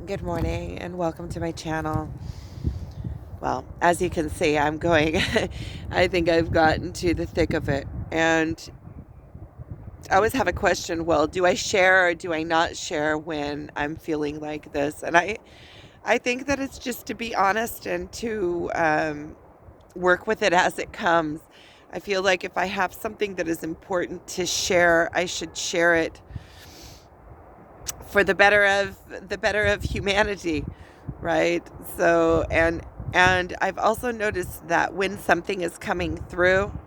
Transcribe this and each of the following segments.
Good morning and welcome to my channel. Well, as you can see, I think I've gotten to the thick of it. And I always have a question, well, do I share or do I not share when I'm feeling like this? And I think that it's just to be honest and to work with it as it comes. I feel like if I have something that is important to share, I should share it for the better of humanity, right? So and I've also noticed that when something is coming through,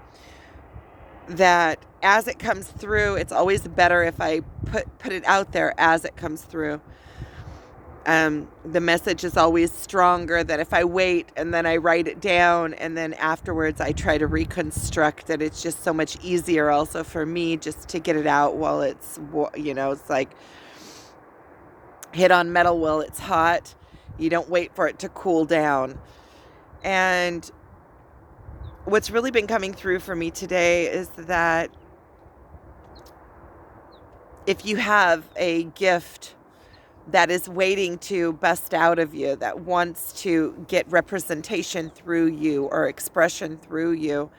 that as it comes through, it's always better if I put it out there as it comes through. The message is always stronger than if I wait and then I write it down and then afterwards I try to reconstruct it. It's just so much easier also for me just to get it out while it's like hit on metal while it's hot. You don't wait for it to cool down. And what's really been coming through for me today is that if you have a gift that is waiting to bust out of you, that wants to get representation through you or expression through you,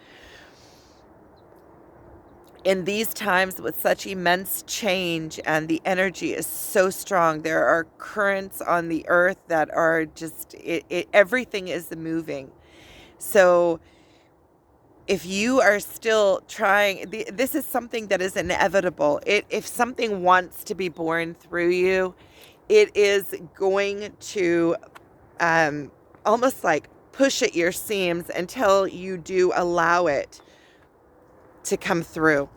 in these times with such immense change and the energy is so strong, there are currents on the earth that are just, everything is moving. So if you are still trying, this is something that is inevitable. If something wants to be born through you, it is going to almost like push at your seams until you do allow it to come through.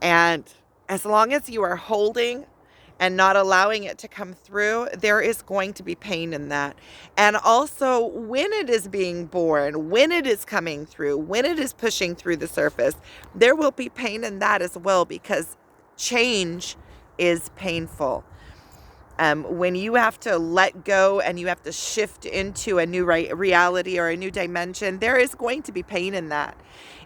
And as long as you are holding and not allowing it to come through, there is going to be pain in that. And also, when it is being born, when it is coming through, when it is pushing through the surface, there will be pain in that as well, because change is painful. When you have to let go and you have to shift into a new reality or a new dimension, there is going to be pain in that.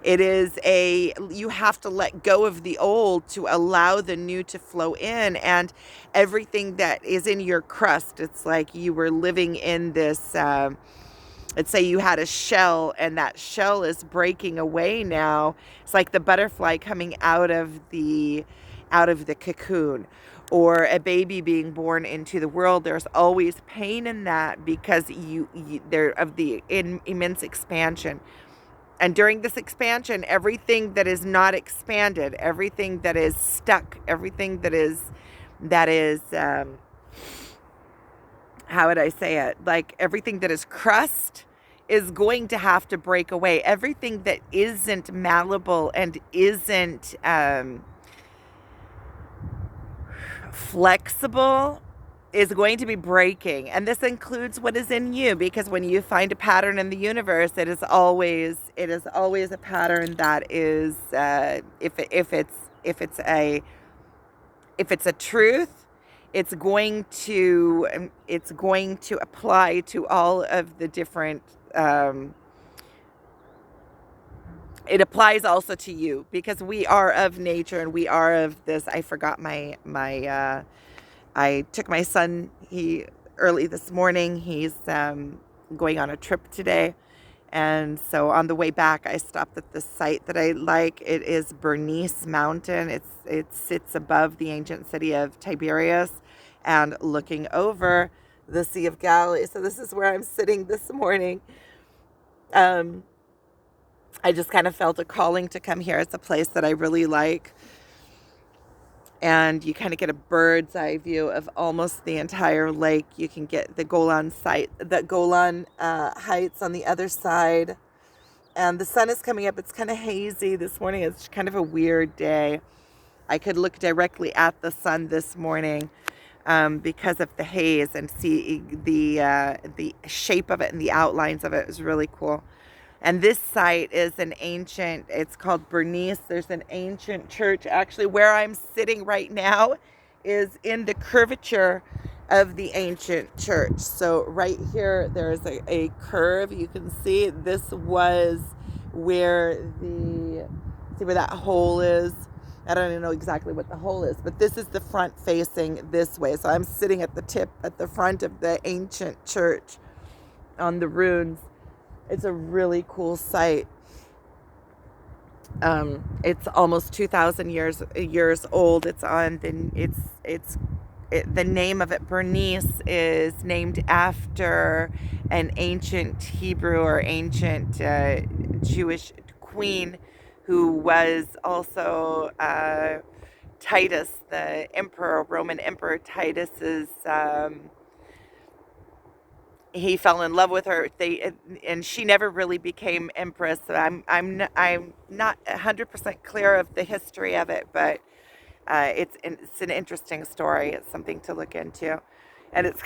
You have to let go of the old to allow the new to flow in, and everything that is in your crust. It's like you were living in this, let's say you had a shell and that shell is breaking away now. It's like the butterfly coming out of the cocoon, or a baby being born into the world. There's always pain in that because they're of the immense expansion. And during this expansion, everything that is not expanded, everything that is stuck, everything that is how would I say it? Like everything that is crust is going to have to break away. Everything that isn't malleable and isn't flexible is going to be breaking. And this includes what is in you, because when you find a pattern in the universe, it is always a pattern that is if it's a truth, it's going to apply to all of the different it applies also to you, because we are of nature and we are of this. I forgot I took my son, early this morning, he's going on a trip today. And so on the way back, I stopped at the site that I like. It is Bernice Mountain. It sits above the ancient city of Tiberias and looking over the Sea of Galilee. So this is where I'm sitting this morning. I just kind of felt a calling to come here. It's a place that I really like. And you kind of get a bird's eye view of almost the entire lake. You can get the Golan Heights on the other side. And the sun is coming up. It's kind of hazy this morning. It's kind of a weird day. I could look directly at the sun this morning because of the haze and see the shape of it and the outlines of it. It was really cool. And this site is it's called Bernice. There's an ancient church. Actually, where I'm sitting right now is in the curvature of the ancient church. So right here, there's a curve. You can see this was where see where that hole is. I don't even know exactly what the hole is, but this is the front facing this way. So I'm sitting at the front of the ancient church on the ruins. It's a really cool site. It's almost 2,000 years old. The name of it, Bernice, is named after an ancient Hebrew or ancient Jewish queen who was also Titus, the emperor, Roman Emperor Titus's. He fell in love with her. And she never really became empress. So I'm not 100% clear of the history of it, but it's an interesting story. It's something to look into, and it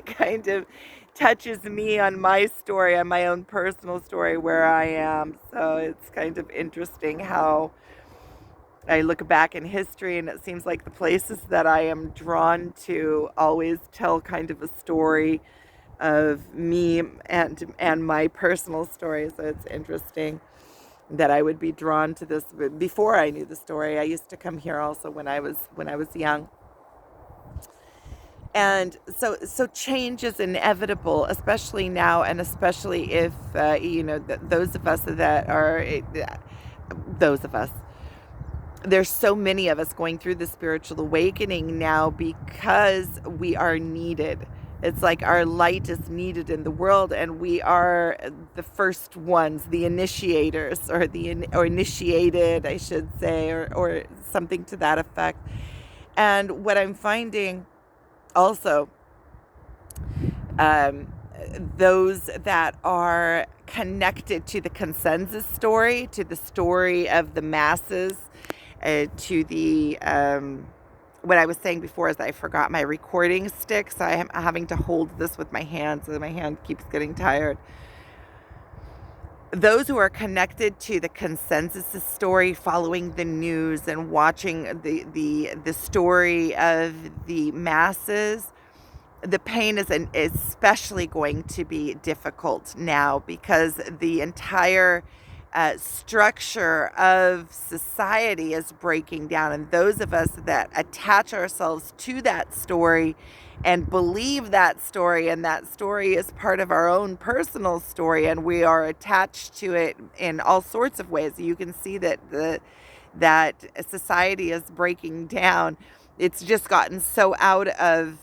kind of touches me on my story, on my own personal story where I am. So it's kind of interesting how I look back in history, and it seems like the places that I am drawn to always tell kind of a story of me and my personal story. So it's interesting that I would be drawn to this before I knew the story. I used to come here also when I was young. And so change is inevitable, especially now, and especially if those of us that are those of us there's so many of us going through the spiritual awakening now because we are needed. It's like our light is needed in the world, and we are the first ones, the initiators, or initiated, I should say, or something to that effect. And what I'm finding also, um, those that are connected to the consensus story, to the story of the masses, to the what I was saying before is I forgot my recording stick, so I am having to hold this with my hand, so my hand keeps getting tired. Those who are connected to the consensus story, following the news and watching the story of the masses, the pain is especially going to be difficult now, because the entire structure of society is breaking down. And those of us that attach ourselves to that story and believe that story, and that story is part of our own personal story, and we are attached to it in all sorts of ways. You can see that that society is breaking down. It's just gotten so out of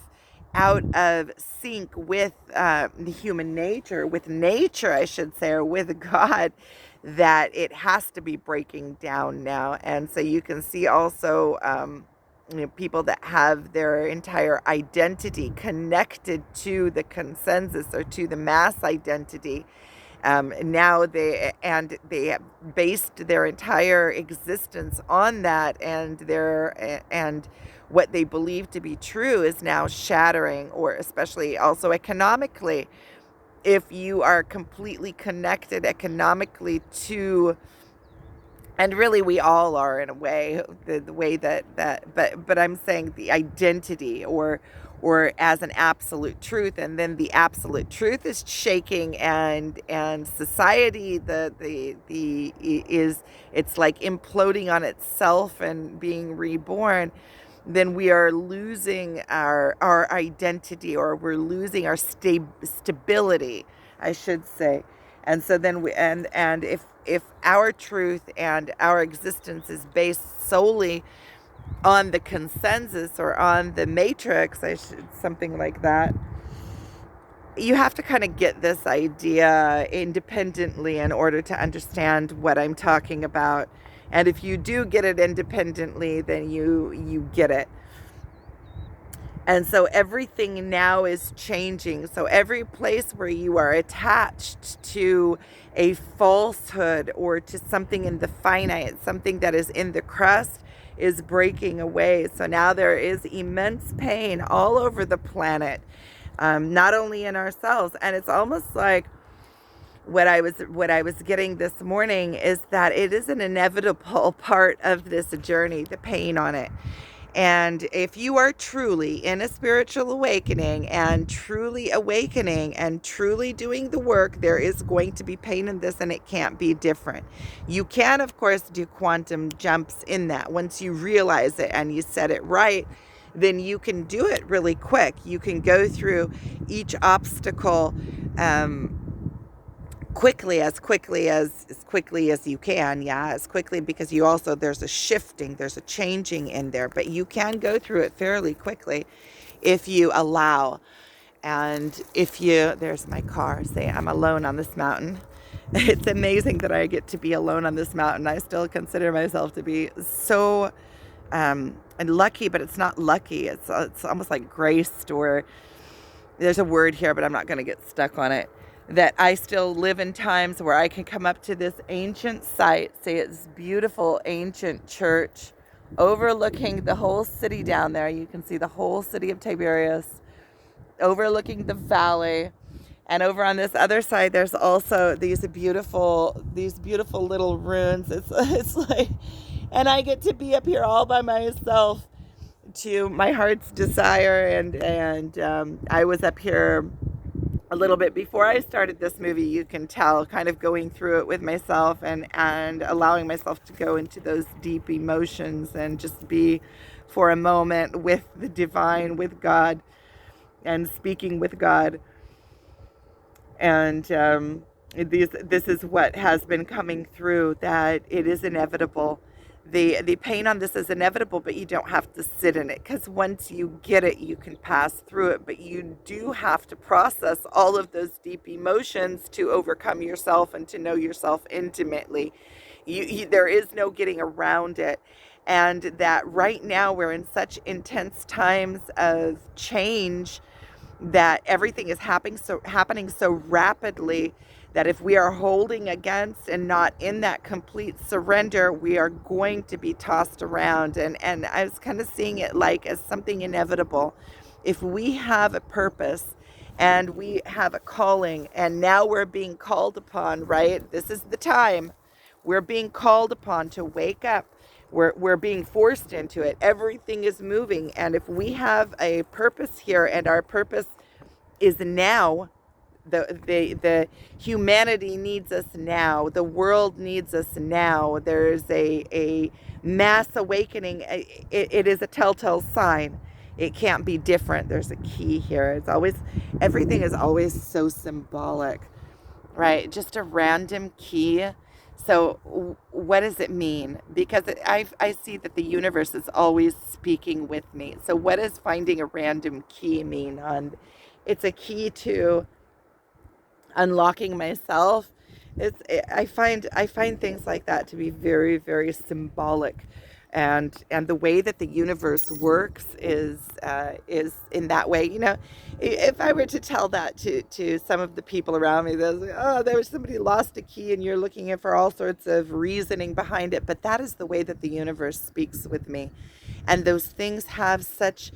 sync with the human nature, with nature, I should say, or with God, that it has to be breaking down now. And so you can see also people that have their entire identity connected to the consensus or to the mass identity. Now they have based their entire existence on that, and what they believe to be true is now shattering, or especially also economically. If you are completely connected economically to, and really we all are in a way, the way but I'm saying the identity, or as an absolute truth, and then the absolute truth is shaking, and society the is, it's like imploding on itself and being reborn. Then we are losing our identity, or we're losing our stability, I should say. And so then and if our truth and our existence is based solely on the consensus or on the matrix, something like that, you have to kind of get this idea independently in order to understand what I'm talking about. And if you do get it independently, then you get it. And so everything now is changing. So every place where you are attached to a falsehood, or to something in the finite, something that is in the crust, is breaking away. So now there is immense pain all over the planet, not only in ourselves. And it's almost like what I was getting this morning is that it is an inevitable part of this journey, the pain on it. And if you are truly in a spiritual awakening and truly doing the work, there is going to be pain in this, and it can't be different. You can, of course, do quantum jumps in that. Once you realize it and you set it right, then you can do it really quick. You can go through each obstacle um, quickly as you can, as quickly, because you also, there's a shifting, there's a changing in there, but you can go through it fairly quickly if you allow. And if you, there's my car, say I'm alone on this mountain. It's amazing that I get to be alone on this mountain. I still consider myself to be so and lucky, but it's not lucky, it's almost like graced, or there's a word here, but I'm not going to get stuck on it, that I still live in times where I can come up to this ancient site, say it's beautiful ancient church overlooking the whole city down there. You can see the whole city of Tiberias, overlooking the valley. And over on this other side, there's also these beautiful little ruins. It's like, and I get to be up here all by myself to my heart's desire. And I was up here a little bit before I started this movie. You can tell, kind of going through it with myself and allowing myself to go into those deep emotions and just be for a moment with the divine, with God, and speaking with God. And this is what has been coming through, that it is inevitable. The pain on this is inevitable, but you don't have to sit in it, because once you get it, you can pass through it. But you do have to process all of those deep emotions to overcome yourself and to know yourself intimately. There is no getting around it. And that right now we're in such intense times of change, that everything is happening so rapidly, that if we are holding against and not in that complete surrender, we are going to be tossed around. And I was kind of seeing it like as something inevitable. If we have a purpose and we have a calling, and now we're being called upon, right? This is the time. We're being called upon to wake up. We're being forced into it. Everything is moving. And if we have a purpose here, and our purpose is now, the humanity needs us now. The world needs us now. There's a mass awakening. It is a telltale sign. It can't be different. There's a key here. It's always, everything is always so symbolic, right? Just a random key. So what does it mean? Because I see that the universe is always speaking with me. So what does finding a random key mean? It's a key to unlocking myself. I find things like that to be very, very symbolic. And the way that the universe works is in that way. You know, if I were to tell that to some of the people around me, they're like, oh, there was somebody lost a key, and you're looking for all sorts of reasoning behind it. But that is the way that the universe speaks with me, and those things have such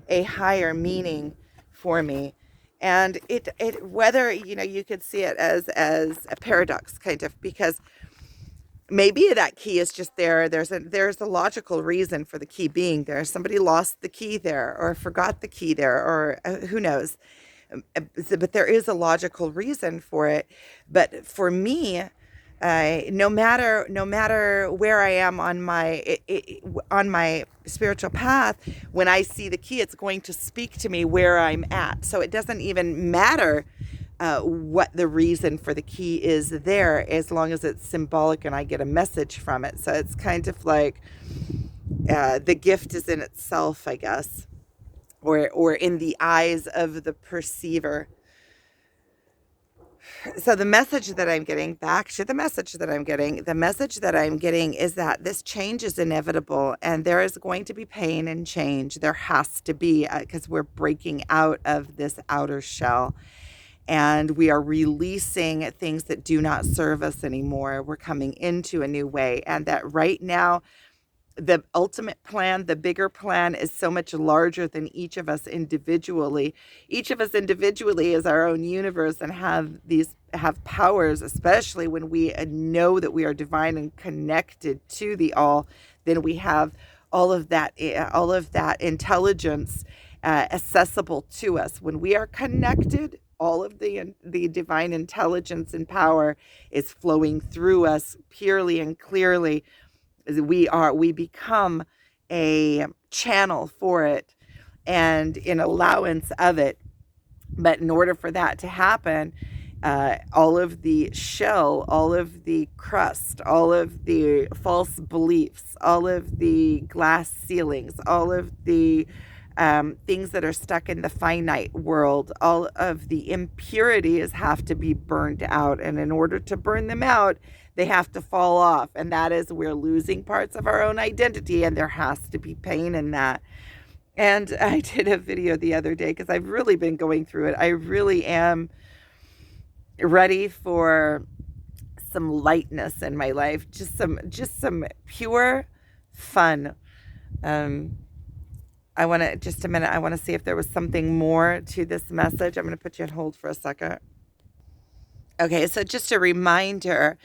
a higher meaning for me. And it whether, you know, you could see it as a paradox, kind of, because maybe that key is just there. There's a logical reason for the key being there. Somebody lost the key there, or forgot the key there, or who knows. But there is a logical reason for it. But for me, no matter where I am on my spiritual path, when I see the key, it's going to speak to me where I'm at. So it doesn't even matter what the reason for the key is there, as long as it's symbolic and I get a message from it. So it's kind of like the gift is in itself, I guess, or in the eyes of the perceiver. So the message that I'm getting, the message that I'm getting is that this change is inevitable, and there is going to be pain and change. There has to be, because we're breaking out of this outer shell, and we are releasing things that do not serve us anymore. We're coming into a new way, and that right now, the ultimate plan, the bigger plan, is so much larger than each of us individually. Each of us individually is our own universe and have powers, especially when we know that we are divine and connected to the all. Then we have all of that intelligence accessible to us. When we are connected, all of the divine intelligence and power is flowing through us purely and clearly. We become a channel for it and an allowance of it. But in order for that to happen, all of the shell, all of the crust, all of the false beliefs, all of the glass ceilings, all of the things that are stuck in the finite world, all of the impurities have to be burned out. And in order to burn them out, they have to fall off. And that is, we're losing parts of our own identity, and there has to be pain in that. And I did a video the other day because I've really been going through it. I really am ready for some lightness in my life, just some pure fun. I want to just a minute. I want to see if there was something more to this message. I'm going to put you on hold for a second. Okay, so just a reminder,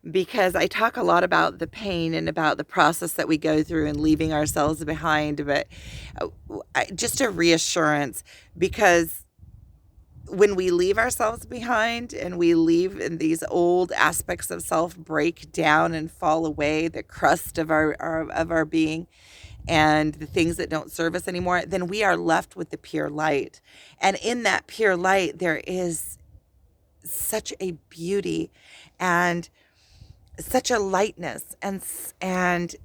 because I talk a lot about the pain and about the process that we go through and leaving ourselves behind, but just a reassurance, because when we leave ourselves behind and we leave and these old aspects of self break down and fall away, the crust of our being and the things that don't serve us anymore, then we are left with the pure light. And in that pure light, there is such a beauty and such a lightness and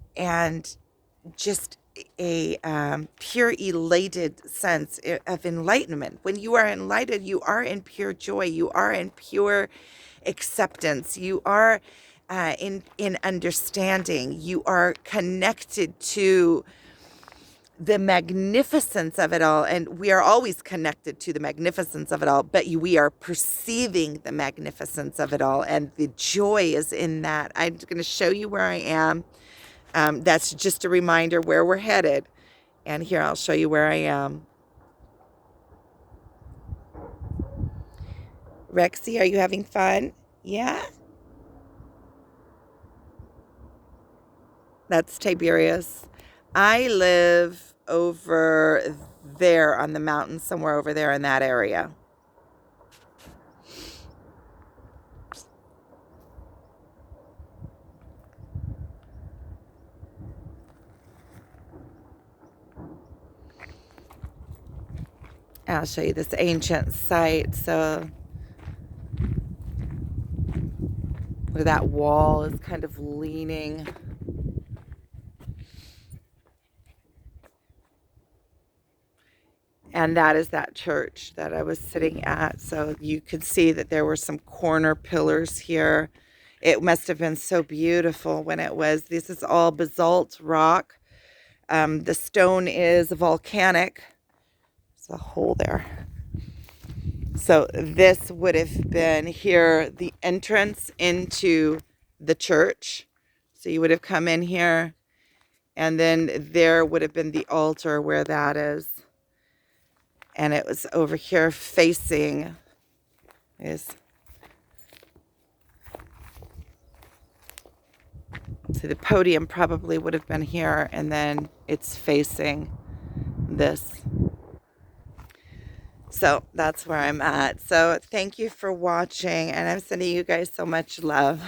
just a pure elated sense of enlightenment. When you are enlightened, you are in pure joy, you are in pure acceptance, you are in understanding, you are connected to the magnificence of it all. And we are always connected to the magnificence of it all, but we are perceiving the magnificence of it all, and the joy is in that. I'm going to show you where I am. That's just a reminder where we're headed. And here, I'll show you where I am. Rexy, are you having fun? Yeah? That's Tiberius. I live over there on the mountain, somewhere over there in that area. I'll show you this ancient site. So where that wall is kind of leaning. And that is that church that I was sitting at. So you could see that there were some corner pillars here. It must have been so beautiful when it was. This is all basalt rock. The stone is volcanic. There's a hole there. So this would have been here, the entrance into the church. So you would have come in here, and then there would have been the altar where that is. And it was over here facing is. So the podium probably would have been here, and then it's facing this. So that's where I'm at. So thank you for watching, and I'm sending you guys so much love.